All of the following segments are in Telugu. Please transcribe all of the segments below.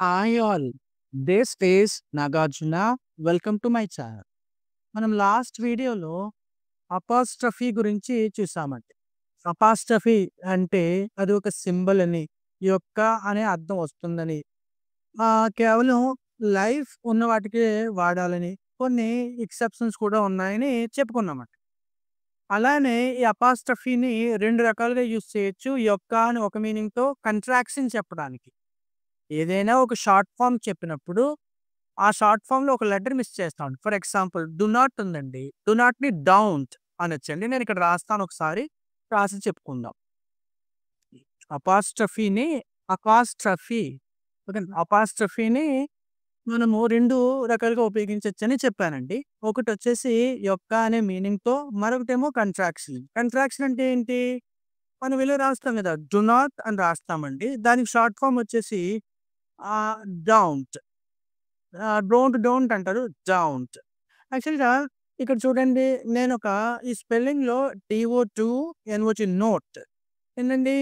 Hi all. This is Nagarjuna. Welcome to my channel. మనం లాస్ట్ వీడియోలో అపాస్ట్రఫీ గురించి చూసామండి. అపాస్ట్రఫీ అంటే అది ఒక సింబల్ అని, యొక్క అనే అర్థం వస్తుందని, కేవలం లైఫ్ ఉన్న వాటికే వాడాలని, కొన్ని ఎక్సెప్షన్స్ కూడా ఉన్నాయని చెప్పుకున్నామండి. అలానే ఈ అపాస్ట్రఫీని 2 రకాలుగా యూజ్ చేయొచ్చు. యొక్క అని ఒక మీనింగ్‌తో, కంట్రాక్షన్ చెప్పడానికి. ఏదైనా ఒక షార్ట్ ఫార్మ్ చెప్పినప్పుడు, ఆ షార్ట్ ఫార్మ్‌లో ఒక లెటర్ మిస్ చేస్తాం. ఫర్ ఎగ్జాంపుల్ 'డు నాట్' ఉందండి. 'డు నాట్‌ని 'డోంట్' అనొచ్చండి. నేను ఇక్కడ రాస్తాను, ఒకసారి రాసి చెప్పుకుందాం. అపాస్ట్రఫీని అపాస్ట్రఫీ అపాస్ట్రఫీని మనము 2 రకాలుగా ఉపయోగించొచ్చని చెప్పానండి. ఒకటొచ్చేసి యొక్క అనే మీనింగ్‌తో, మరొకటేమో కంట్రాక్షన్. కంట్రాక్షన్ అంటే ఏంటి? మనం ఇలా రాస్తాం కదా! 'డు నాట్' అని రాస్తామండి. దానికి షార్ట్ ఫార్మ్ వచ్చేసి డోంట్. డోంట్ అంటారు. డోంట్. యాక్చువల్‌గా ఇక్కడ చూడండి, ఈ స్పెల్లింగ్‌లో DO2 NOT నోట్ ఏంటండి,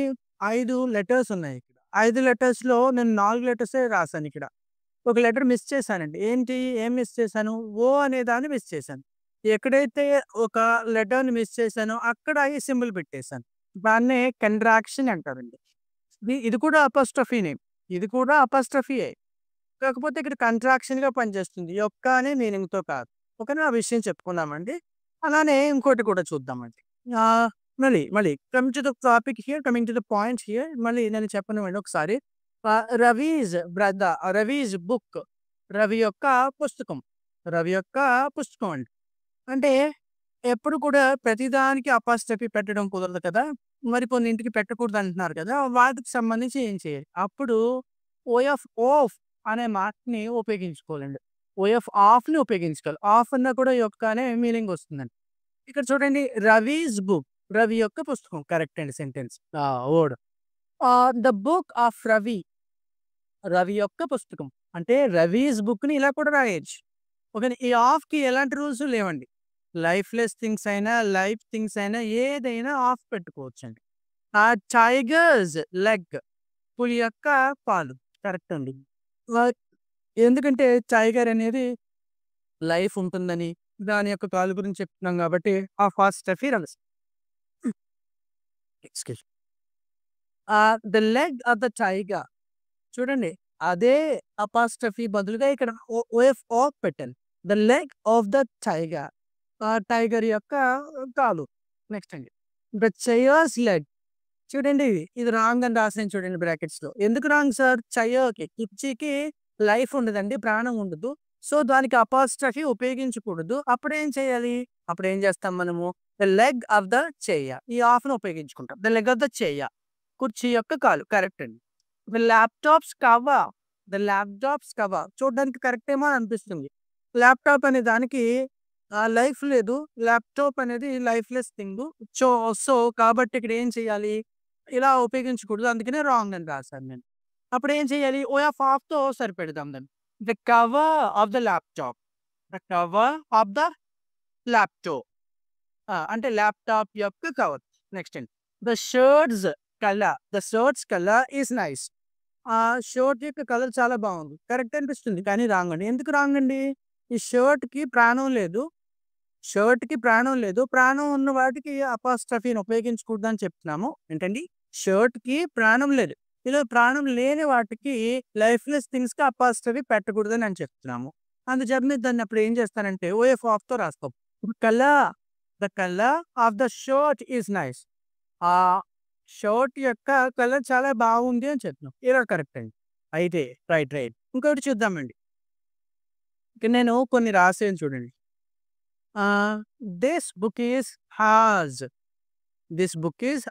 5 లెటర్స్ ఉన్నాయి ఇక్కడ. 5 లెటర్స్‌లో నేను 4 లెటర్సే రాసానిక్కడ. ఒక లెటర్ మిస్ చేశానండి. ఏం మిస్ చేశాను? ఓ అనే దాన్ని మిస్ చేశాను. ఎక్కడైతే ఒక లెటర్‌ని మిస్ చేశానో అక్కడ ఈ సింబల్ పెట్టేశాను. దాన్నే కంట్రాక్షన్ అంటారండి. ఇది కూడా అపాస్ట్రఫీనే. ఇది కూడా అపాస్ట్రఫీయే. కాకపోతే ఇక్కడ కంట్రాక్షన్‌గా పనిచేస్తుంది. యొక్క అనే మీనింగ్‌తో కాదు. ఓకేనా? ఆ విషయం చెప్పుకున్నామండి. అలానే ఇంకోటి కూడా చూద్దామండి. ఆహ్, మళ్ళీ coming to the point here, మళ్ళీ నేను చెప్పనివ్వండి ఒకసారి. 'రవీస్ బుక్'. రవి యొక్క పుస్తకం. రవి యొక్క పుస్తకం అండి. అంటే ఎప్పుడు కూడా ప్రతిదానికి అపాస్ట్రఫీ పెట్టడం కుదరదు కదా! మరి కొన్నింటికి పెట్టకూడదు అంటున్నారు కదా! వాటికి సంబంధించి ఏం చేయాలి? అప్పుడు ఓఎఫ్ అనే మాటని ఉపయోగించుకోవాలండి. ఆఫ్‌ని ఉపయోగించుకోవాలి. ఆఫ్ అన్నా కూడా యొక్క అనే మీనింగ్ వస్తుందండి. ఇక్కడ చూడండి, 'రవీస్ బుక్'. రవి యొక్క పుస్తకం. కరెక్ట్ అండి sentence. Word. 'The book of Ravi'. Ravi యొక్క పుస్తకం. అంటే 'రవీస్ బుక్‌ని' ఇలా కూడా రాయొచ్చు. ఓకేనా? ఈ ఆఫ్‌కి ఎలాంటి రూల్స్ లేవండి. లైఫ్‌లెస్ థింగ్స్ అయినా, లైఫ్ థింగ్స్ అయినా ఏదైనా ఆఫ్ పెట్టుకోవచ్చండి. 'Tiger's leg'. పులి యొక్క పాలు. కరెక్ట్ అండి. వ ఎందుకంటే టైగర్ అనేది లైఫ్ ఉంటుందని, దాని యొక్క కాలు గురించి చెప్తున్నాం కాబట్టి apostrophe runs. Excuse. 'The leg of the tiger'. చూడండి, అదే అపాస్ట్రఫీ బదులుగా ఇక్కడ ఆఫ్ పెట్టాను. 'The leg of the tiger'. Tiger యొక్క కాలు. నెక్స్ట్ అండి. 'The chairs leg'. చూడండి, ఇది రాంగ్ అని రాసాను చూడండి బ్రాకెట్స్‌లో. ఎందుకు రాంగ్ సార్? కుర్చీకి లైఫ్ ఉండదండి. ప్రాణం ఉండదు. సో, దానికి అపాస్ట్రఫీ ఉపయోగించకూడదు. అప్పుడేం చేయాలి? అప్పుడేం చేస్తాం మనము? The leg of the chair. ఈ ఆఫ్‌ని ఉపయోగించుకుంటాం. The leg of the chair. కుర్చీ యొక్క కాలు. కరెక్ట్ అండి. The laptop's cover. చూడడానికి కరెక్ట్ ఏమో అని అనిపిస్తుంది. ల్యాప్‌టాప్ అనే దానికి లైఫ్ లేదు. ల్యాప్‌టాప్ అనేది లైఫ్‌లెస్ థింగు. సో సో, కాబట్టి ఇక్కడ ఏం చేయాలి? ఇలా ఉపయోగించకూడదు. అందుకనే రాంగ్ అని రాశాను నేను. అప్పుడేం చేయాలి? ఆఫ్‌తో సరిపెడదాం దాన్ని. The cover of the laptop. The cover of the laptop. అంటే ల్యాప్‌టాప్ యొక్క కవర్. నెక్స్ట్ అండి. The shirts colour is nice. Shirt యొక్క కలర్ చాలా బాగుంది. కరెక్ట్ అనిపిస్తుంది. కానీ రాంగ్ అండి. ఎందుకు రాంగ్ అండి? ఈ షర్ట్‌కి ప్రాణం లేదు. ప్రాణం ఉన్న వాటికి అపాస్ట్రఫీని ఉపయోగించకూడదని చెప్తున్నాము. ఏంటండి? షర్ట్‌కి ప్రాణం లేదు. ఇలా ప్రాణం లేని వాటికి, లైఫ్‌లెస్ థింగ్స్‌కి అపాస్ట్రఫీ పెట్టకూడదని అని చెప్తున్నాము. అందుచేత మీరు దాన్ని అప్పుడు ఏం చేస్తానంటే ఆఫ్‌తో రాస్తాం. The colour of the shirt is nice. ఆ షర్ట్ యొక్క కలర్ చాలా బాగుంది అని చెప్తున్నాం. ఇలా కరెక్ట్ అండి. అయితే రైట్. ఇంకోటి చూద్దామండి. ఇక్కడ నేను కొన్ని రాసాను చూడండి. This book is horse.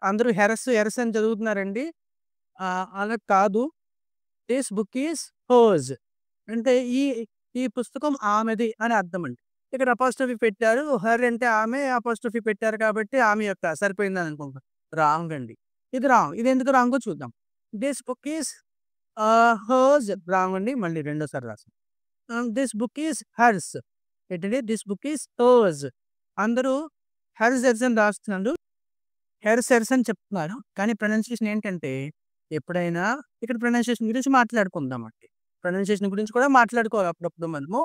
అందరూ హెరస్ అని చదువుతున్నారండి. అలా కాదు. This book is hurts. అంటే ఈ ఈ పుస్తకం ఆమెది అని అర్థమండి. ఇక్కడ అపాస్ట్రఫీ పెట్టారు. హర్ అంటే ఆమె, అపాస్ట్రఫీ పెట్టారు కాబట్టి ఆమె యొక్క సరిపోయిందని అనుకుంటా. రాంగ్ అండి. ఇది రాంగ్. ఇది ఎందుకు రాంగో చూద్దాం. This book is hurts. Wrong అండి. మళ్ళీ రెండోసారి రాసాం. This book is hurts. ఏంటంటే దిస్ బుక్ ఈస్ హర్స్. అందరూ హెర్స్ అని రాస్తున్నారు. హెర్స్ అని చెప్తున్నారు. కానీ ప్రొనౌన్సియేషన్ ఏంటంటే, ఎప్పుడైనా ఇక్కడ ప్రొనౌన్సియేషన్ గురించి మాట్లాడుకుందామండి. ప్రొనౌన్సియేషన్ గురించి కూడా మాట్లాడుకోవాలి అప్పుడప్పుడు మనము.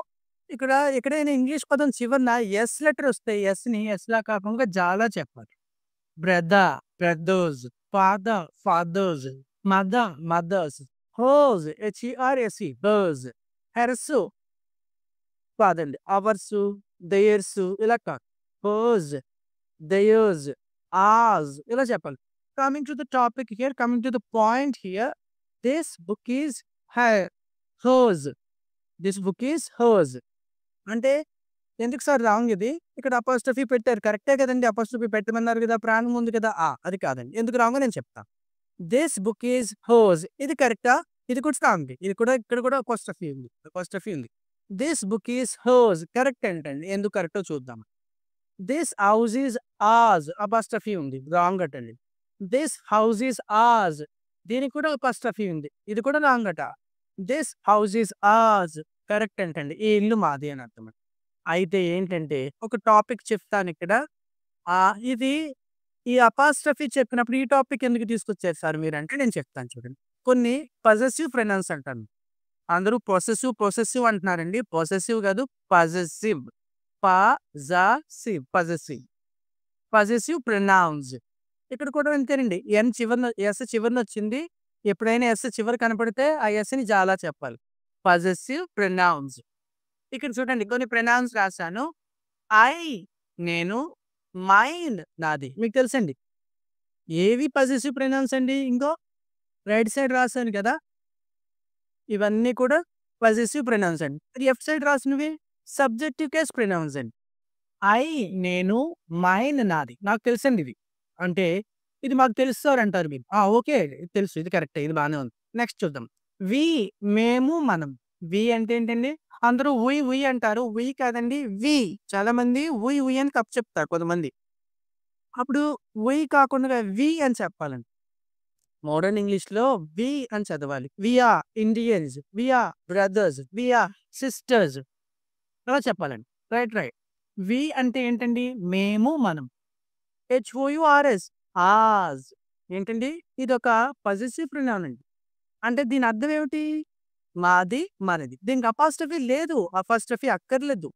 ఇక్కడ ఎక్కడైనా ఇంగ్లీష్ పదం చివరన ఎస్ లెటర్ వస్తే ఎస్‌ని ఎస్‌లా కాకుండా జాలా చెప్పాలి. Brother, brothers, father, fathers, mother, mothers, hers, H E R S E hers, hers కాదండి. అవర్సు, దెయిర్సు ఇలా కాదు. హర్స్, దెయిర్స్, ఆర్స్ ఇలా చెప్పాలి. Coming to the topic here, coming to the point here. This book is hers. This book is hers. అంటే ఎందుకు సార్ రాంగ్ ఇది? ఇక్కడ అపాస్ట్రఫీ పెట్టారు. కరెక్టే కదండీ! అపాస్ట్రఫీ పెట్టమన్నారు కదా! ప్రాణం ఉంది కదా! అది కాదండి. ఎందుకు రాంగో నేను చెప్తా. దిస్ బుక్ ఈజ్ హర్స్ ఇది కరెక్టా? ఇది కూడా రాంగ్. ఇది కూడా ఇక్కడ కూడా అపాస్ట్రఫీ ఉంది. అపాస్ట్రఫీ ఉంది. This book is hers correct ఏంటండి? ఎందుకు కరెక్టో చూద్దాం. This house is ours apostrophe ఉంది. రాంగ్ అటండి. దిస్ హౌస్ ఈజ్ ఆర్స్ దీనికి కూడా అపాస్ట్రఫీ ఉంది. ఇది కూడా రాంగ్ అట. This house is ours correct ఏంటండి? ఈ ఇల్లు మాది అని అర్థం. అయితే ఏంటంటే ఒక టాపిక్ చెప్తానిక్కడ. ఇది ఈ అపాస్ట్రఫీ చెప్పినప్పుడు ఈ టాపిక్ ఎందుకు తీసుకొచ్చారు సార్ మీరంటే నేను చెప్తాను చూడండి. కొన్ని పొసెసివ్ ప్రొనౌన్స్ అంటాను. అందరూ పొసెసివ్ అంటున్నారండి. పొసెసివ్ కాదు పొసెసివ్. పొసెసివ్. Possessive pronouns. ఇక్కడ కూడా అంతేనండి. ఎస్ చివరన వచ్చింది. ఎప్పుడైనా ఎస్ చివర కనపడితే ఆ ఎస్‌ని జాలా చెప్పాలి. Possessive pronouns. ఇక్కడ చూడండి కొన్ని ప్రొనౌన్స్ రాశాను. ఐ నేను, మైన్ నాది. మీకు తెలుసండి. ఏవి పొసెసివ్ ప్రొనౌన్స్ అండి. ఇంకో రైట్ సైడ్ రాశాను కదా! ఇవన్నీ కూడా పొసెసివ్ ప్రొనౌన్స్ అండి. లెఫ్ట్ సైడ్ రాసినవి సబ్జెక్టివ్ కేస్ ప్రొనౌన్స్ అండి. ఐ నేను, మైన్ నాది. నాకు తెలుసండి ఇది. అంటే ఇది మాకు తెలుసు సార్ అంటారు మీరు. ఓకే. తెలుసు ఇది కరెక్టే. ఇది బానే ఉంది. నెక్స్ట్ చూద్దాం. వి మేము, మనం. వి అంటే ఏంటండి? అందరూ ఉయ్ అంటారు. ఉయ్ కాదండి వి. చాలా మంది ఉయ్ అని చెప్తారు కొంతమంది. అప్పుడు ఉయ్ కాకుండా వి అని చెప్పాలండి. మోడర్న్ ఇంగ్లీష్‌లో వి అని చదవాలి. We are Indians. We are brothers. We are sisters అలా చెప్పాలండి. రైట్. వి అంటే ఏంటండి? మేము, మనం. హెచ్ఓయూఆర్ఎస్ ఆస్ ఏంటండి? ఇదొక పొసెసివ్ ప్రొనౌన్ అండి. అంటే దీని అర్థం ఏమిటి? మాది, మనది. దీనికి అపాస్ట్రఫీ లేదు. అపాస్ట్రఫీ అక్కర్లేదు.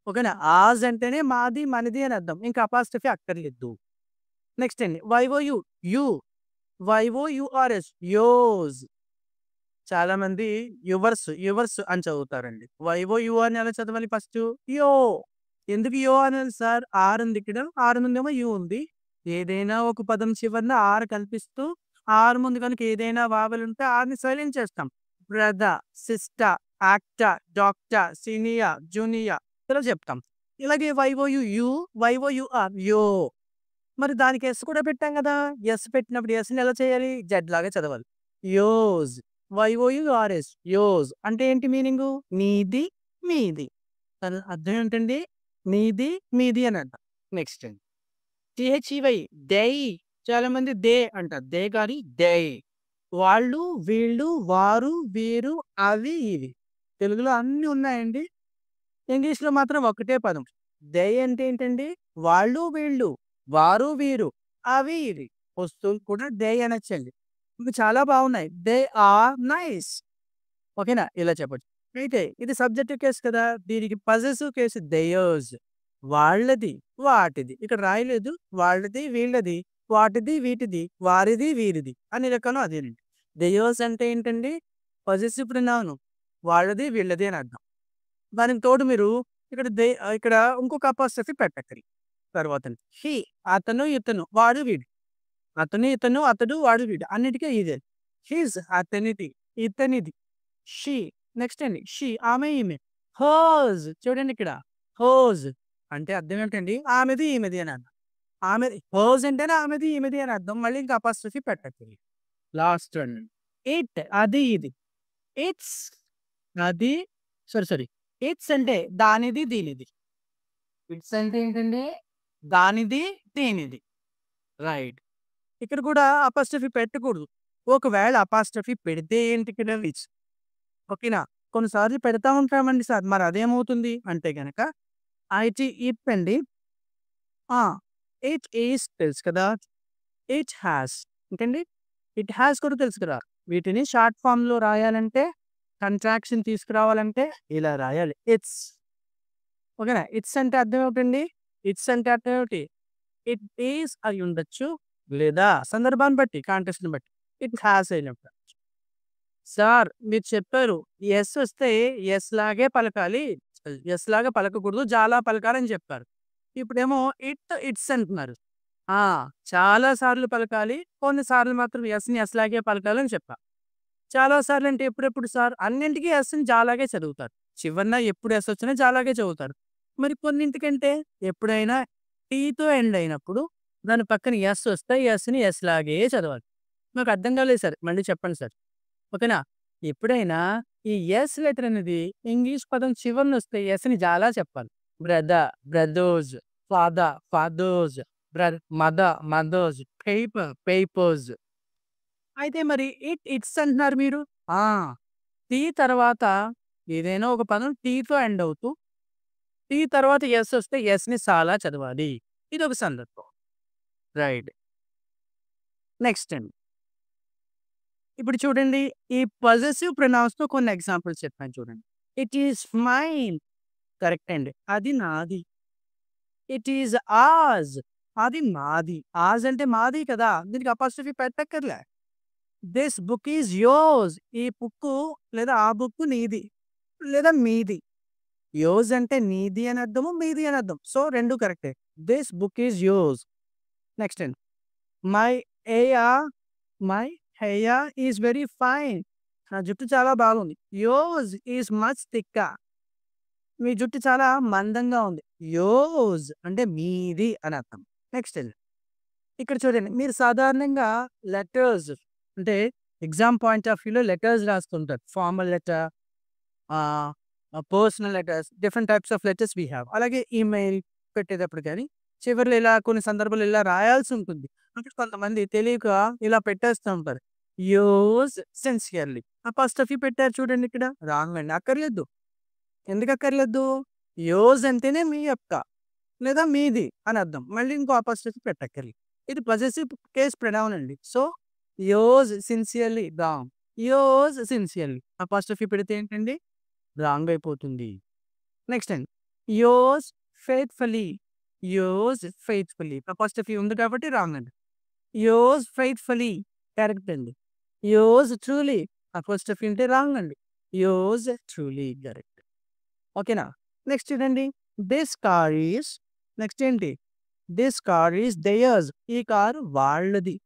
ఓకేనా? ఆస్ అంటేనే మాది, మనది అని అర్థం. ఇంకా అపాస్ట్రఫీ అక్కర్లేదు. నెక్స్ట్ అండి వైఓయు యు. వైఓయూఆర్ఎస్ యోస్. చాలా మంది యువర్స్ అని చదువుతారండి. వైఓయు అని ఎలా చదవాలి ఫస్టు? యో. ఎందుకు యో అనాలి సార్? ఆర్ ఉంది ఇక్కడ. ఆర్ ముందేమో యు ఉంది. ఏదైనా ఒక పదం చివరన ఆర్ కల్పిస్తూ ఆర్ ముందు గనుక ఏదైనా వావెల్ ఉంటే ఆర్‌ని సైలెంట్ చేస్తాం. Brother, sister, actor, doctor, senior, junior ఇలా చెప్తాం. ఇలాగే వైఓయూఆర్ యో. మరి దానికి ఎస్ కూడా పెట్టాం గదా! ఎస్ పెట్టినప్పుడు ఎస్‌ని ఎలా చేయాలి? జెడ్ లాగా చదవాలి. యోస్. వైఓయూఆర్ఎస్ యోస్ అంటే ఏంటి మీనింగు? నీది, మీది. దాని అర్థం ఏంటండి? నీది, మీది అని అర్థం. నెక్స్ట్ అండి. టీహెచ్‌ఈవై దై. చాలా మంది దే అంటారు. దే కాదు దై. వాళ్ళు, వీళ్ళు, వారు, వీరు, అవి, ఇవి. తెలుగులో అన్నీ ఉన్నాయండి. ఇంగ్లీష్‌లో మాత్రం ఒకటే పదం. దే అంటే ఏంటండి? వాళ్ళు, వీళ్ళు, వారు, వీరు, అవి, ఇవి. వస్తువులు కూడా దే అనొచ్చండి. ఇవి చాలా బాగున్నాయి. They are nice. ఓకేనా? ఇలా చెప్పొచ్చు. అయితే ఇది సబ్జెక్టివ్ కేస్ కదా! దీనికి పొసెసివ్ కేస్ దెయర్స్. వాళ్ళది, వాటిది. ఇక్కడ రాయలేదు. వాళ్ళది, వీళ్ళది, వాటిది, వీటిది, వారిది, వీరిది. అన్ని రకాలు అదేనండి. దెయర్స్ అంటే ఏంటండి? Possessive pronoun. వాళ్ళది, వీళ్ళది అని అర్థం. దానికి తోడు మీరు ఇక్కడ ఇంకొక అపాస్ట్రఫీ పెట్టక్కర్లేదు. తర్వాతండి. హి అతను, ఇతను, వాడు, వీడు. అతను, ఇతను, అతడు, వాడు, వీడు. అన్నిటికి ఇదే. హిస్ అతనిది, ఇతనిది. షీ నెక్స్ట్ అండి. షీ ఆమె, ఈమె. హర్స్ చూడండి ఇక్కడ. హర్స్ అంటే అర్థం ఏంటండి? ఆమెది, ఈమెది అని అర్థం. ఆమెది హర్స్ అంటేనే ఆమెది, ఈమెది అని అర్థం. మళ్ళీ ఇంకా అపాస్ట్రఫీ పెట్టక్కర్లేదు. Last one. ఇట్ అది, ఇది. ఇట్స్ అది సారీ. ఇట్స్ అంటే దానిది, దీనిది. ఇట్స్ అంటే ఏంటండి? దానిది, దీనిది. రైట్. ఇక్కడ కూడా అపాస్ట్రఫీ పెట్టకూడదు. ఒకవేళ అపాస్ట్రఫీ పెడితే ఏంటి ఇక్కడ ఇట్స్. ఓకేనా? కొన్నిసార్లు పెడతా ఉంటామండి సార్. మరి అదేమవుతుంది అంటే గనక ఇట్ అండి. ఆ! ఇట్ ఈస్ తెలుసు కదా! ఇట్ హాస్ ఏంటండి? ఇట్ హాస్ కూడా తెలుసు కదా! వీటిని షార్ట్ ఫార్మ్‌లో రాయాలంటే కంట్రాక్షన్ తీసుకురావాలంటే ఇలా రాయాలి. ఇట్స్. ఓకేనా? ఇట్స్ అంటే అర్థం ఏమిటండి? ఇట్స్ అంటే అర్థం ఏమిటి? ఇట్ ఈస్ అయి ఉండొచ్చు. లేదా సందర్భాన్ని బట్టి, కాంటెక్స్ట్‌ని బట్టి ఇట్ హాస్ అయినప్పుడు. సార్ మీరు చెప్పారు. యెస్ వస్తే యెస్ లాగే పలకాలి. యెస్ లాగా పలకకూడదు. జాలా పలకాలని చెప్పారు. ఇప్పుడేమో ఇట్స్ అంటున్నారు. ఆ! చాలా సార్లు పలకాలి. కొన్ని సార్లు మాత్రం యెస్‌ని యెస్ లాగే పలకాలని చెప్పా. చాలా సార్లు అంటే ఎప్పుడెప్పుడు సార్? అన్నింటికి యెస్‌ని జాలాగే చదువుతారు. చివరన ఎప్పుడు యెస్ వచ్చినా జాలాగే చదువుతారు. మరి కొన్నింటికంటే ఎప్పుడైనా టీతో ఎండ్ అయినప్పుడు దాని పక్కన యెస్ వస్తే యెస్‌ని యెస్ లాగే చదవాలి. నాకు అర్థం కాలేదు సార్. మళ్ళీ చెప్పండి సార్. ఓకేనా? ఎప్పుడైనా ఈ యెస్ లెటర్ అనేది ఇంగ్లీష్ పదం చివరనొస్తే యెస్‌ని జాలా చెప్పాలి. Brother, brothers, fathers, mothers, papers. అయితే మరి ఇట్స్ అంటున్నారు మీరు. ఆ! టీ తర్వాత ఏదైనా ఒక పదం టీతో ఎండ్ అవుతూ, టీ తర్వాత యెస్ వస్తే యెస్‌ని సాలా చదవాలి. ఇదొక సందర్భం. రైట్. నెక్స్ట్ అండి. ఇప్పుడు చూడండి ఈ పొసెసివ్ ప్రొనౌన్స్‌తో కొన్ని ఎగ్జాంపుల్స్ చెప్పాను చూడండి. ఇట్ ఈస్ మైన్ కరెక్ట్ అండి. అది నాది. ఇట్ ఈస్ ఆర్స్ అది మాది. ఆర్స్ అంటే మాది కదా! దీనికి అపాస్ట్రఫీ పెట్టక్కర్లే. దిస్ బుక్ ఈస్ యోర్స్ ఈ బుక్కు లేదా ఆ బుక్కు నీది. లేదా మీది. యోర్స్ అంటే నీది అని అర్థము, మీది అని అర్థం. సో 2 కరెక్టే. This book is yours. Next అండి. My air my hair is very fine. నా జుట్టు చాలా బాగుంది. యోర్స్ ఈస్ మచ్ థిక్‌గా. మీ జుట్టు చాలా మందంగా ఉంది. యోర్స్ అంటే మీది అని అర్థం. నెక్స్ట్ అండి. ఇక్కడ చూడండి మీరు సాధారణంగా లెటర్స్ అంటే ఎగ్జామ్ పాయింట్ ఆఫ్ వ్యూలో లెటర్స్ రాస్తుంటారు. Formal letter, ah, personal letters, different types of letters we have. అలాగే ఈమెయిల్ పెట్టేటప్పుడు గాని, చివర్లో ఇలా కొన్ని సందర్భాల్లో ఇలా రాయాల్సి ఉంటుంది. అంటే కొంతమంది తెలియక ఇలా పెట్టేస్తూ ఉంటారు. Yours sincerely. అపాస్ట్రఫీ పెట్టారు చూడండి ఇక్కడ. రాంగ్ అండి. అక్కర్లేదు. ఎందుకు అక్కర్లేదు? యోర్స్ అంటేనే మీ యొక్క లేదా మీది అని అర్థం. మళ్ళీ ఇంకో అపాస్ట్రఫీ పెట్టక్కర్లేదు. ఇది పొసెసివ్ కేస్ ప్రొనౌన్ అండి. So, yours sincerely wrong. Yours sincerely apostrophe పెడితే ఏంటండి? రాంగ్ అయిపోతుంది. నెక్స్ట్ అండి. Yours faithfully. Yours faithfully apostrophe ఉంది కాబట్టి రాంగ్ అండి. యోర్స్ ఫెయిత్‌ఫుల్లీ కరెక్ట్ అండి. యోర్స్ ట్రూలీ అపాస్ట్రఫీ ఉంటే రాంగ్ అండి. Yours truly correct. ఓకేనా? నెక్స్ట్ చూడండి. దిస్ కార్ ఈస్ నెక్స్ట్ ఏంటి? This car is theirs. ఈ కారు వాళ్ళది.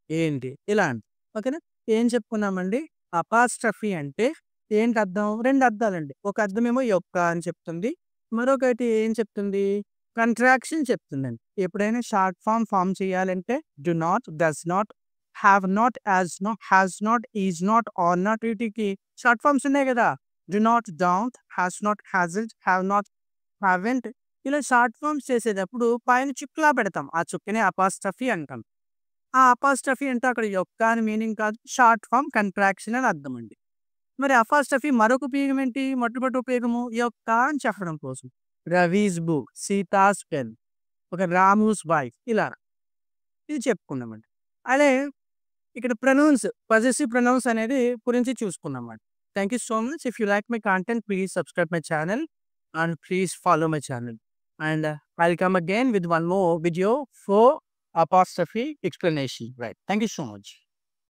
ఏంటి? ఇలా అండి. ఓకేనా? ఏం చెప్పుకున్నామండి? అపాస్ట్రఫీ అంటే ఏంటి అర్థం? 2 అర్థాలండి. ఒక అర్థమేమో యొక్క అని చెప్తుంది. మరొకటి ఏం చెప్తుంది? కంట్రాక్షన్ చెప్తుందండి. ఎప్పుడైనా షార్ట్ ఫార్మ్ చేయాలంటే do not, does not, have not, has not, is not, are not వీటికి షార్ట్ ఫార్మ్స్ ఉన్నాయి గదా! Do not, don't, has not, hasn't, have not, haven't ఇలా షార్ట్ ఫార్మ్స్ చేసేటప్పుడు పైన చుక్కలా పెడతాం. ఆ చుక్కనే అపాస్ట్రఫీ అంటాం. ఆ అపాస్ట్రఫీ అంటే అక్కడ యొక్క అని మీనింగ్ కాదు. షార్ట్ ఫార్మ్ కంట్రాక్షన్ అని అర్థమండి. మరి అపాస్ట్రఫీ మరొక ఉపయోగం ఏంటి? మొట్టమొదటి ఉపయోగము యొక్క అని చెప్పడం కోసం. రవీస్ బుక్, సీతాస్ పెన్, ఒక రాముస్ వైఫ్ ఇలా. ఇది చెప్పుకున్నామండి. అదే ఇక్కడ ప్రొనౌన్స్, పొసెసివ్ ప్రొనౌన్స్ అనేది గురించి చూసుకున్నామండి. Thank you so much. If you like my content please subscribe my channel and please follow my channel. And I'll come again with one more video for apostrophe explanation. Right. Thank you so much.